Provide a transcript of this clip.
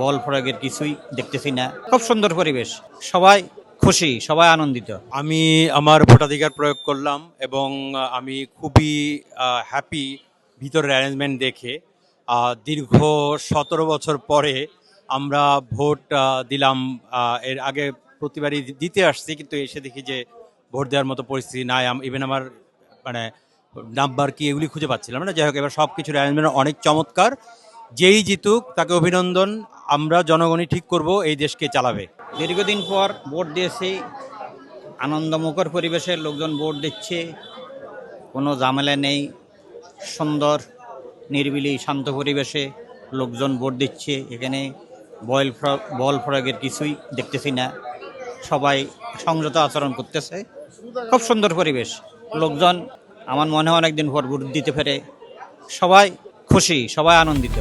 বল প্রয়োগের কিছুই দেখতেছি না। খুব সুন্দর পরিবেশ, সবাই খুশি, সবাই আনন্দিত। আমি আমার ভোটাধিকার প্রয়োগ করলাম এবং আমি খুবই হ্যাপি ভিতরের অ্যারেঞ্জমেন্ট দেখে। দীর্ঘ ১৭ বছর পরে আমরা ভোট দিলাম। এর আগে প্রতিবারই দিতে আসছি, কিন্তু এসে দেখি যে ভোট দেওয়ার মতো পরিস্থিতি নাই। ইভেন আমার মানে নাম্বার কি এগুলি খুঁজে পাচ্ছিলাম না। যাই হোক, এবার সব কিছুর অ্যারেঞ্জমেন্ট অনেক চমৎকার। যেই জিতুক তাকে অভিনন্দন। আমরা জনগণই ঠিক করব এই দেশকে চালাবে। দীর্ঘদিন পর ভোট দিয়েছি, আনন্দমুখর পরিবেশে লোকজন ভোট দিচ্ছে, কোনো ঝামেলা নেই, সুন্দর নিরিবিলি শান্ত পরিবেশে লোকজন ভোট দিচ্ছে। এখানে বল প্রয়োগের কিছুই দেখতেছি না, সবাই সংযত আচরণ করতেছে। খুব সুন্দর পরিবেশ, লোকজন আমার মনে হয় অনেকদিন পর ভোট দিতে পেরে সবাই খুশি, সবাই আনন্দিত।